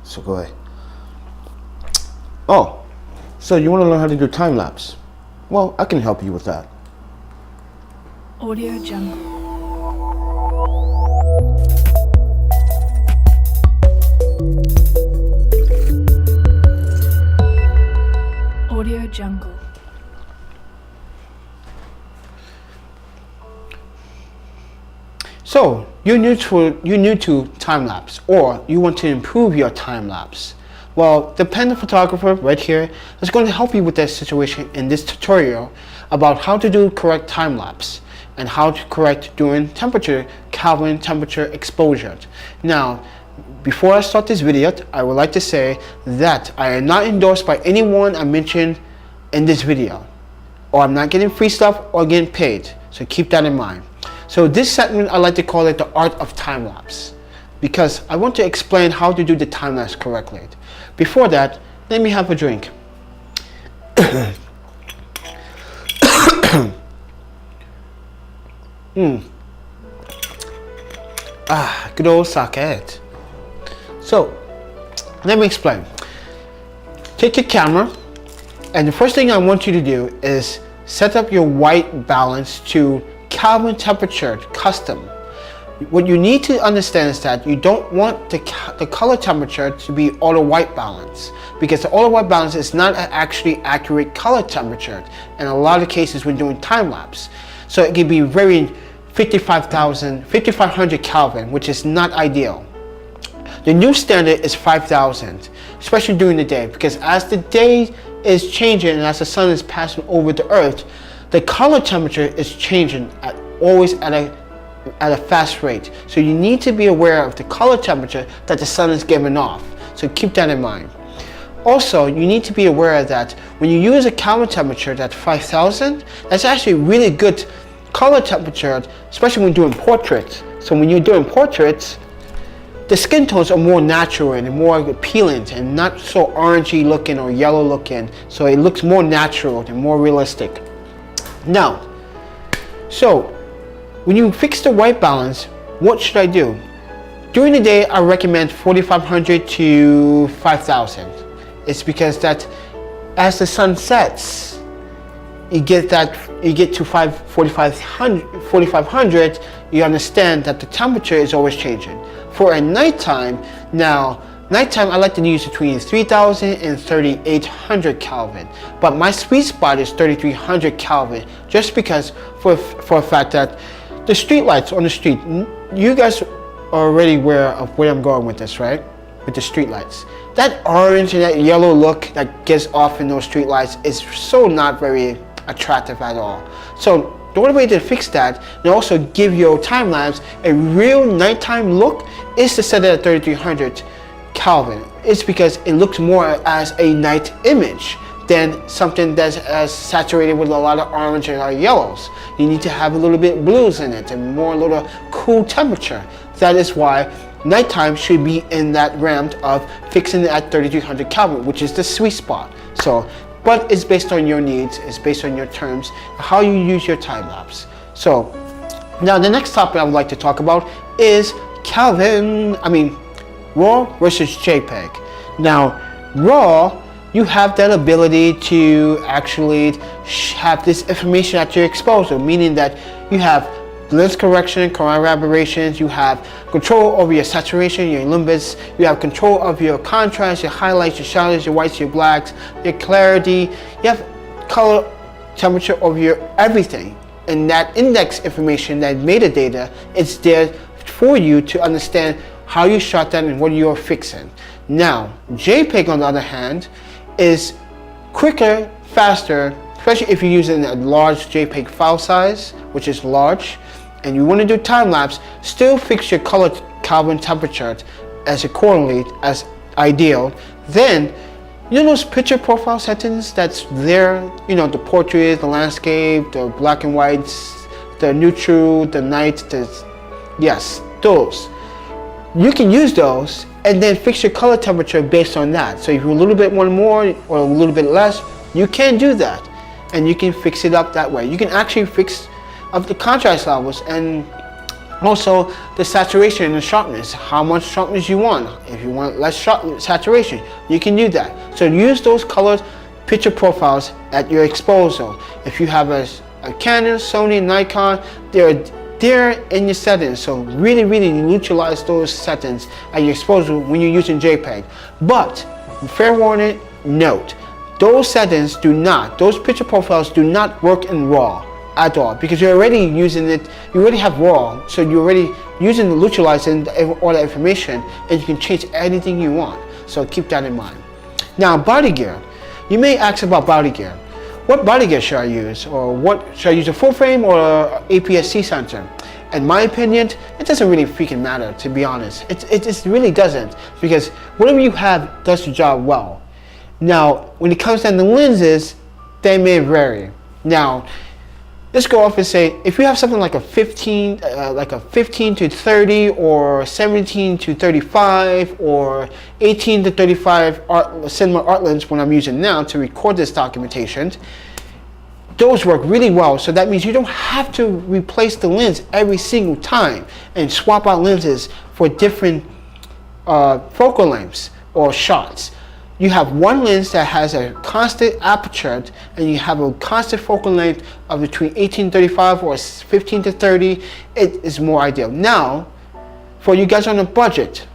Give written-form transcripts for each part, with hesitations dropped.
すごい。Oh, so you want to learn how to do time lapse? Well, I can help you with that. Audio Jungle. Audio Jungle. So you're new to time lapse, or you want to improve your time lapse. Well, the ThePandaPhotographer right here is going to help you with that situation in this tutorial about how to do correct time lapse and how to correct doing temperature, Kelvin temperature exposure. Now, before I start this video, I would like to say that I am not endorsed by anyone I mentioned in this video, or I'm not getting free stuff or getting paid, so keep that in mind. So this segment, I like to call it the art of time lapse, because I want to explain how to do the time lapse correctly. Before that, let me have a drink. Good old sake. So, let me explain. Take your camera, and the first thing I want you to do is set up your white balance to Kelvin temperature custom. What you need to understand is that you don't want the color temperature to be auto white balance, because the auto white balance is not an actually accurate color temperature in a lot of cases when doing time lapse. So it can be very 5500 Kelvin, which is not ideal. The new standard is 5000, especially during the day, because as the day is changing and as the sun is passing over the earth, the color temperature is changing always at a fast rate. So you need to be aware of the color temperature that the sun is giving off. So keep that in mind. Also, you need to be aware that when you use a Kelvin temperature that's 5000, that's actually really good color temperature, especially when doing portraits. So when you're doing portraits, the skin tones are more natural and more appealing and not so orangey looking or yellow looking. So it looks more natural and more realistic. Now, so when you fix the white balance, what should I do? During the day, I recommend 4500 to 5000. It's because that as the sun sets, you get to 4500, you understand that the temperature is always changing. For a nighttime, nighttime I like to use between 3000 and 3800 Kelvin, but my sweet spot is 3300 Kelvin, just because for a fact that the street lights on the street, you guys are already aware of where I'm going with this, right? With the street lights. That orange and that yellow look that gets off in those street lights is so not very attractive at all. So the only way to fix that and also give your time lapse a real nighttime look is to set it at 3300 Kelvin. It's because it looks more as a night image than something that's as saturated with a lot of orange and yellows. You need to have a little bit blues in it and more little cool temperature. That is why nighttime should be in that realm of fixing it at 3300 Kelvin, which is the sweet spot. So, but it's based on your needs, it's based on your terms, how you use your time lapse. So, now the next topic I would like to talk about is RAW versus JPEG. Now, RAW, you have that ability to actually have this information at your disposal, meaning that you have lens correction, color aberrations, you have control over your saturation, your limbus, you have control of your contrast, your highlights, your shadows, your whites, your blacks, your clarity, you have color temperature over your everything. And that index information, that metadata, is there for you to understand how you shot that and what you're fixing. Now, JPEG on the other hand is quicker, faster, especially if you're using a large JPEG file size, which is large, and you want to do time lapse, still fix your color Kelvin temperature as accordingly as ideal. Then, you know those picture profile settings that's there, you know, the portrait, the landscape, the black and whites, the neutral, the night, yes, those. You can use those and then fix your color temperature based on that. So if you a little bit want more or a little bit less, you can do that. And you can fix it up that way. You can actually fix up the contrast levels and Also, the saturation and the sharpness, how much sharpness you want. If you want less saturation, you can do that. So use those colored picture profiles at your disposal. If you have a Canon, Sony, Nikon, they're in your settings. So really utilize those settings at your disposal when you're using JPEG. But, fair warning, note, those settings those picture profiles do not work in RAW at all, because you're already using it, you already have RAW, so you're already utilizing all the information, and you can change anything you want. So keep that in mind. Now, body gear. You may ask about body gear. What body gear should I use? Or what should I use, a full frame or a APS-C sensor? In my opinion, it doesn't really freaking matter, to be honest. It just really doesn't, because whatever you have does the job well. Now, when it comes down to lenses, they may vary. Now, let's go off and say, if you have something like a 15 to 30 or 17 to 35 or 18 to 35 cinema art lens, what I'm using now to record this documentation, those work really well. So that means you don't have to replace the lens every single time and swap out lenses for different focal lengths or shots. You have one lens that has a constant aperture, and you have a constant focal length of between 18 to 35 or 15 to 30. It is more ideal. Now, for you guys on a budget,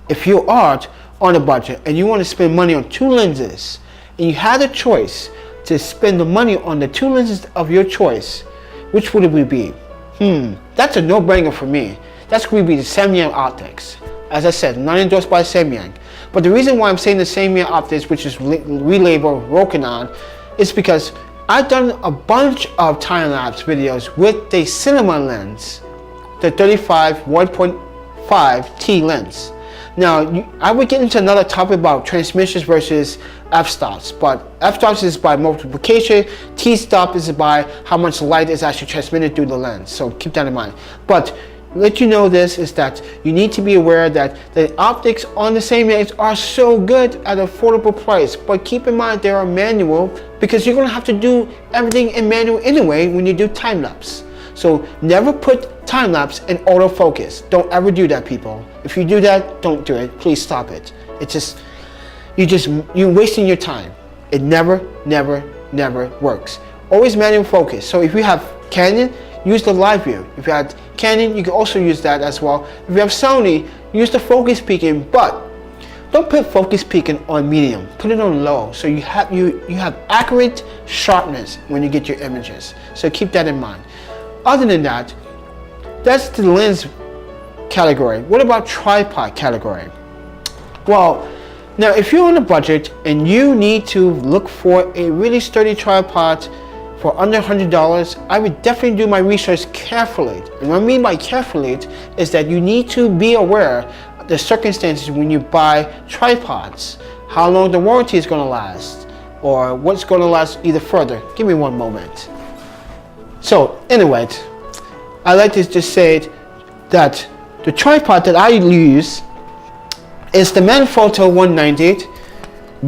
if you are on a budget and you want to spend money on two lenses, and you had a choice to spend the money on the two lenses of your choice, which would it be? That's a no-brainer for me. That's going to be the Samyang optics. As I said, not endorsed by Samyang. But the reason why I'm saying the Samyang optics, which is relabeled Rokinon, is because I've done a bunch of time-lapse videos with the cinema lens, the 35 1.5 T lens. Now, I would get into another topic about transmissions versus f-stops, but f-stops is by multiplication, t-stop is by how much light is actually transmitted through the lens, so keep that in mind. But let you know this is that you need to be aware that the optics on the Samyang are so good at an affordable price, but keep in mind they are manual, because you're going to have to do everything in manual anyway when you do time-lapse. So never put time-lapse in autofocus. Don't ever do that, people. If you do that, don't do it. Please stop it. You're wasting your time. It never works. Always manual focus. So if you have Canon, use the live view. If you have Canon, you can also use that as well. If you have Sony, use the focus peaking, but don't put focus peaking on medium. Put it on low, so you have accurate sharpness when you get your images. So keep that in mind. Other than that, that's the lens category. What about tripod category? Well, now if you're on a budget and you need to look for a really sturdy tripod for under $100, I would definitely do my research carefully. And what I mean by carefully is that you need to be aware of the circumstances when you buy tripods, how long the warranty is going to last, or what's going to last either further. Give me one moment. So anyway, I like to just say that the tripod that I use is the Manfrotto 190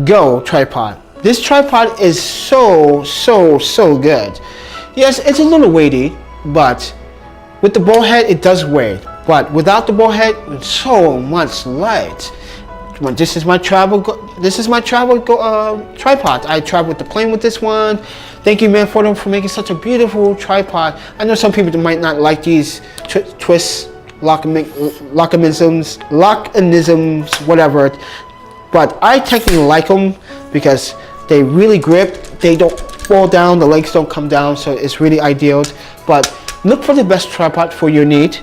Go tripod. This tripod is so good. Yes, it's a little weighty, but with the ball head it does weigh. But without the ball head, it's so much light. This is my travel tripod. I travel with the plane with this one. Thank you, Manfrotto, for making such a beautiful tripod. I know some people might not like these twists, lockenisms, whatever, but I technically like them because they really grip. They don't fall down. The legs don't come down, so it's really ideal. But look for the best tripod for your need,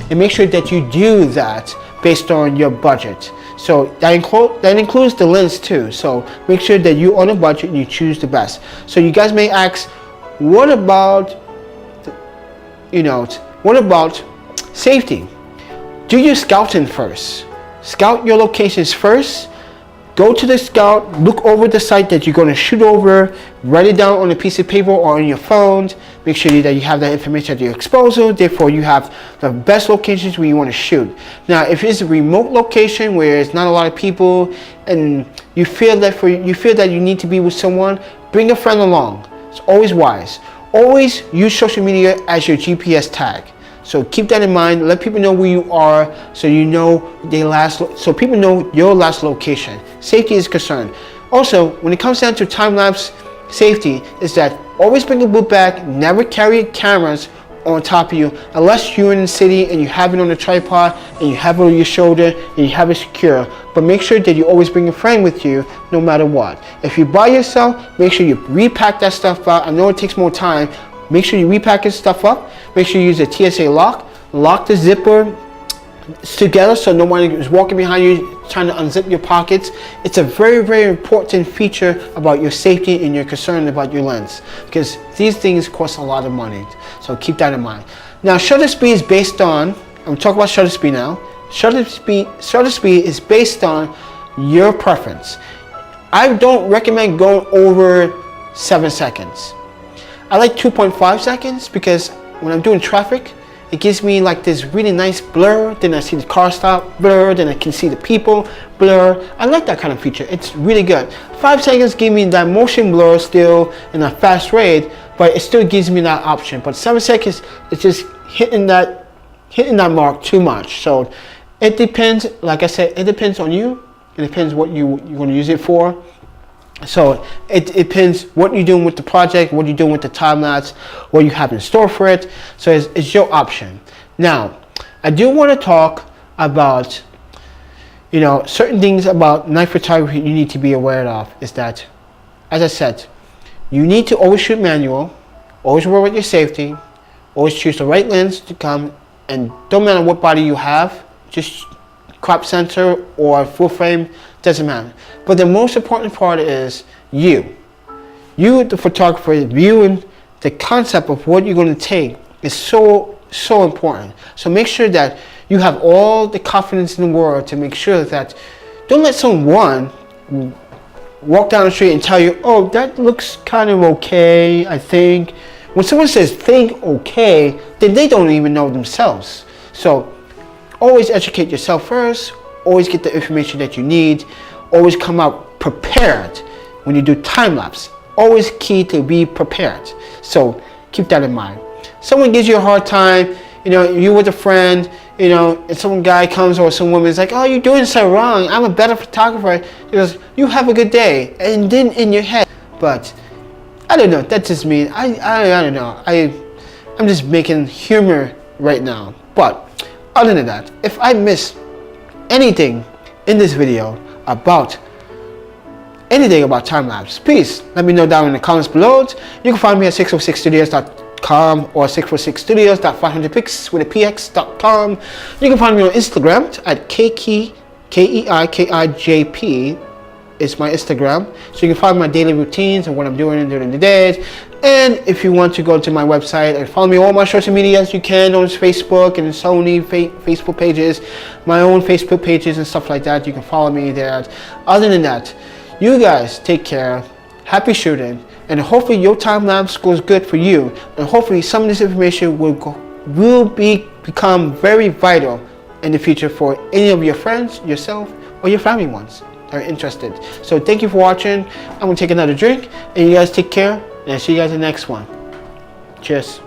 and make sure that you do that based on your budget. So that includes the lens too. So make sure that you on a budget and you choose the best. So you guys may ask, what about safety? Do your scouting first. Scout your locations first. Go to the scout, look over the site that you're going to shoot over, write it down on a piece of paper or on your phone. Make sure that you have that information at your disposal. Therefore, you have the best locations where you want to shoot. Now, if it's a remote location where it's not a lot of people, and you feel that you need to be with someone, bring a friend along. It's always wise. Always use social media as your GPS tag. So keep that in mind. Let people know where you are, so you know so people know your last location. Safety is concerned. Also, when it comes down to time-lapse safety, is that always bring a book bag. Never carry cameras on top of you unless you're in the city and you have it on a tripod and you have it on your shoulder and you have it secure. But make sure that you always bring a friend with you no matter what. If you're by yourself, make sure you repack that stuff out. I know it takes more time. Make sure you repack your stuff up. Make sure you use a TSA lock. Lock the zipper together so no one is walking behind you trying to unzip your pockets. It's a very, very important feature about your safety and your concern about your lens, because these things cost a lot of money. So keep that in mind. Now, shutter speed is based on, I'm talking about shutter speed now. Shutter speed is based on your preference. I don't recommend going over 7 seconds. I like 2.5 seconds because when I'm doing traffic, it gives me like this really nice blur. Then I see the car stop, blur. Then I can see the people, blur. I like that kind of feature. It's really good. 5 seconds give me that motion blur still in a fast rate, but it still gives me that option. But 7 seconds, it's just hitting that mark too much. So it depends. Like I said, it depends on you. It depends what you're going to use it for. So it depends what you're doing with the project, what you're doing with the time-lapse, what you have in store for it. So it's your option. Now, I do want to talk about, certain things about night photography you need to be aware of. Is that, as I said, you need to always shoot manual, always worry about your safety, always choose the right lens to come, and don't matter what body you have, just crop sensor or full frame, doesn't matter. But the most important part is you, the photographer, viewing the concept of what you're going to take is so important. So make sure that you have all the confidence in the world to make sure that, don't let someone walk down the street and tell you, oh, that looks kind of okay, I think. When someone says think okay, then they don't even know themselves. So always educate yourself first. Always get the information that you need. Always come out prepared when you do time-lapse. Always key to be prepared. So keep that in mind. Someone gives you a hard time, you with a friend, and some guy comes or some woman is like, oh, you're doing so wrong. I'm a better photographer. He goes, you have a good day. And then in your head, but I don't know. That's just me. I don't know. I'm just making humor right now. But other than that, if I miss anything in this video about time-lapse, please let me know down in the comments below. You can find me at 606studios.com or 646studios.500pix with a px.com. You can find me on Instagram at KEIKIJP is my Instagram. So you can find my daily routines and what I'm doing during the days. And if you want to go to my website and follow me on all my social medias, you can on Facebook and Sony Facebook pages, my own Facebook pages and stuff like that. You can follow me there. Other than that, you guys take care. Happy shooting, and hopefully your time-lapse goes good for you. And hopefully some of this information will become very vital in the future for any of your friends, yourself, or your family ones that are interested. So thank you for watching. I'm gonna take another drink, and you guys take care. And I'll see you guys in the next one. Cheers.